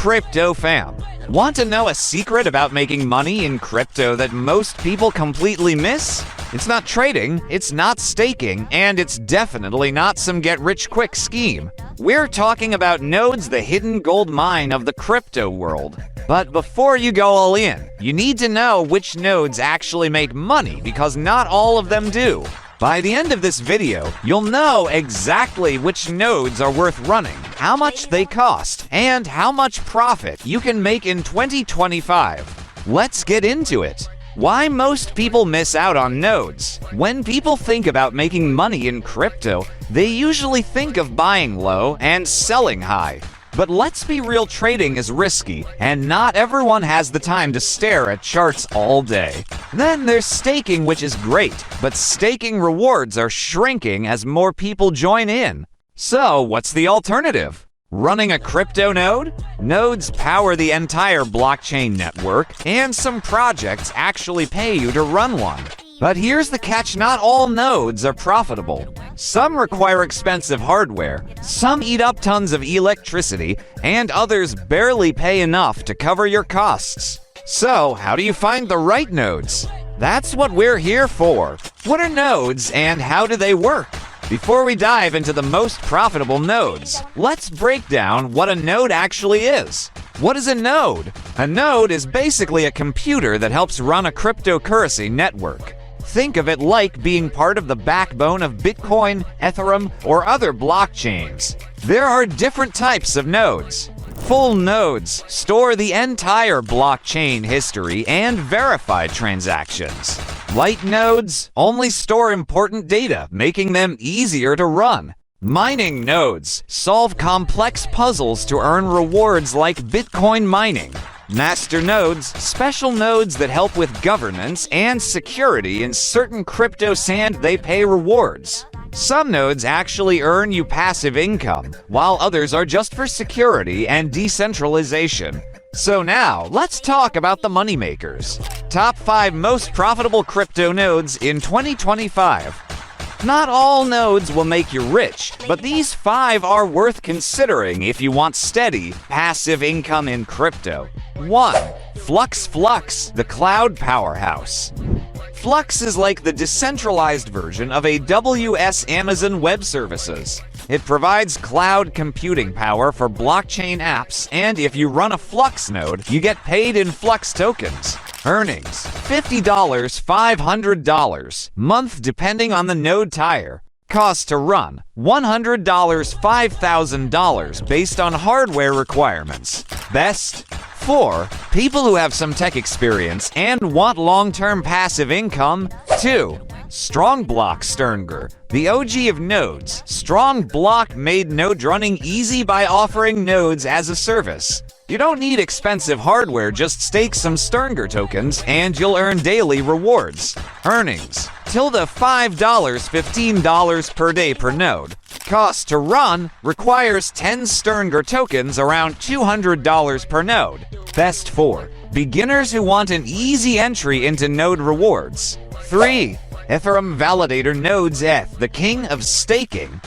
crypto fam. Want to know a secret about making money in crypto that most people completely miss? It's not trading, it's not staking, and it's definitely not some get-rich-quick scheme. We're talking about nodes, the hidden gold mine of the crypto world. But before you go all in, you need to know which nodes actually make money, because not all of them do. By the end of this video, you'll know exactly which nodes are worth running, how much they cost, and how much profit you can make in 2025. Let's get into it. Why most people miss out on nodes? When people think about making money in crypto, they usually think of buying low and selling high. But let's be real, trading is risky, and not everyone has the time to stare at charts all day. Then there's staking, which is great, but staking rewards are shrinking as more people join in. So what's the alternative? Running a crypto node? Nodes power the entire blockchain network, and some projects actually pay you to run one. But here's the catch, not all nodes are profitable. Some require expensive hardware, some eat up tons of electricity, and others barely pay enough to cover your costs. So, how do you find the right nodes? That's what we're here for. What are nodes and how do they work? Before we dive into the most profitable nodes, let's break down what a node actually is. What is a node? A node is basically a computer that helps run a cryptocurrency network. Think of it like being part of the backbone of Bitcoin, Ethereum, or other blockchains. There are different types of nodes. Full nodes store the entire blockchain history and verify transactions. Light nodes only store important data, making them easier to run. Mining nodes solve complex puzzles to earn rewards like Bitcoin mining. Masternodes, special nodes that help with governance and security in certain crypto sand, they pay rewards. Some nodes actually earn you passive income, while others are just for security and decentralization. So now, let's talk about the moneymakers. Top 5 most profitable crypto nodes in 2025. Not all nodes will make you rich, but these 5 are worth considering if you want steady, passive income in crypto. 1. Flux, the cloud powerhouse. Flux is like the decentralized version of AWS Amazon Web Services. It provides cloud computing power for blockchain apps, and if you run a Flux node, you get paid in Flux tokens. Earnings: $50, $500 month depending on the node tier. Cost to run: $100, $5,000 based on hardware requirements. Best: 4. People who have some tech experience and want long-term passive income. 2. Strongblock Sternger, the OG of nodes. Strongblock made node running easy by offering nodes as a service. You don't need expensive hardware, just stake some Sternger tokens and you'll earn daily rewards. Earnings: till the $5, $15 per day per node. Cost to run: requires 10 Sternger tokens, around $200 per node. Best for beginners who want an easy entry into node rewards. 3. Ethereum validator nodes. The king of staking.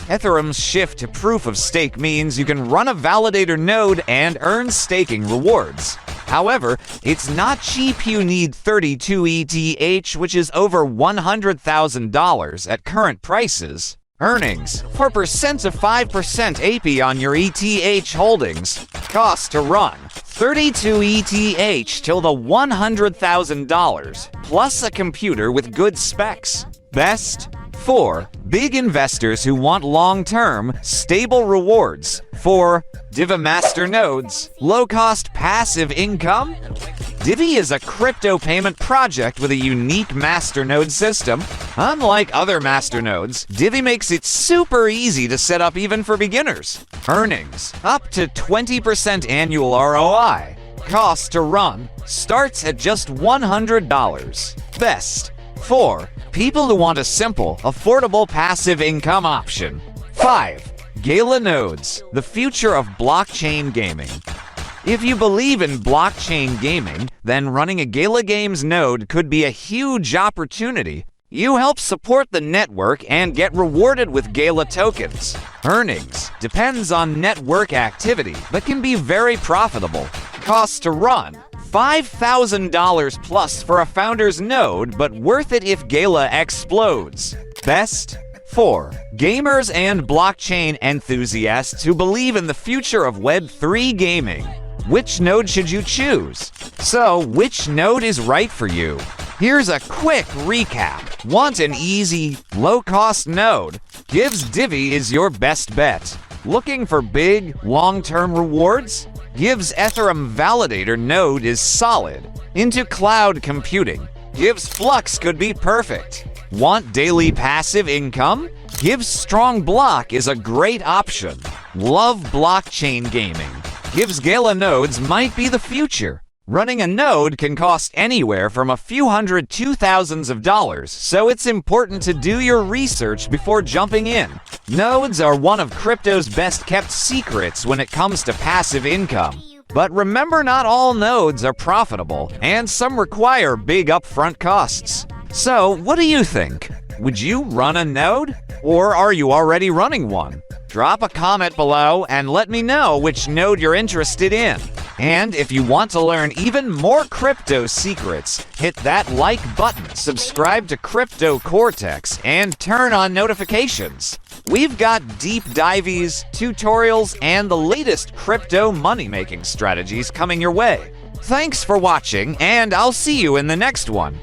Ethereum's shift to proof of stake means you can run a validator node and earn staking rewards. However, it's not cheap. You need 32 ETH, which is over $100,000 at current prices. Earnings: 4% to 5% AP on your ETH holdings. Cost to run: 32 ETH till the $100,000, plus a computer with good specs. Best: 4. Big investors who want long-term, stable rewards. 4. DeFi masternodes, low-cost passive income. DeFi is a crypto payment project with a unique masternode system. Unlike other masternodes, DeFi makes it super easy to set up even for beginners. Earnings: up to 20% annual ROI. Cost to run: starts at just $100. Best: 4. People who want a simple, affordable passive income option. 5. Gala nodes, the future of blockchain gaming. If you believe in blockchain gaming, then running a Gala Games node could be a huge opportunity. You help support the network and get rewarded with Gala tokens. Earnings depends on network activity, but can be very profitable. Cost to run: $5,000 plus for a founder's node, but worth it if Gala explodes. Best for gamers and blockchain enthusiasts who believe in the future of Web3 gaming. Which node should you choose? So, which node is right for you? Here's a quick recap. Want an easy, low-cost node? Gives Divi is your best bet. Looking for big, long-term rewards? Gives Ethereum validator node is solid. Into cloud computing? Gives Flux could be perfect. Want daily passive income? Gives Strong Block is a great option. Love blockchain gaming? Gives Gala nodes might be the future. Running a node can cost anywhere from a few hundred to thousands of dollars, so it's important to do your research before jumping in. Nodes are one of crypto's best-kept secrets when it comes to passive income. But remember, not all nodes are profitable, and some require big upfront costs. So, what do you think? Would you run a node? Or are you already running one? Drop a comment below and let me know which node you're interested in. And if you want to learn even more crypto secrets, hit that like button, subscribe to Crypto Cortex, and turn on notifications. We've got deep dives, tutorials, and the latest crypto money-making strategies coming your way. Thanks for watching, and I'll see you in the next one.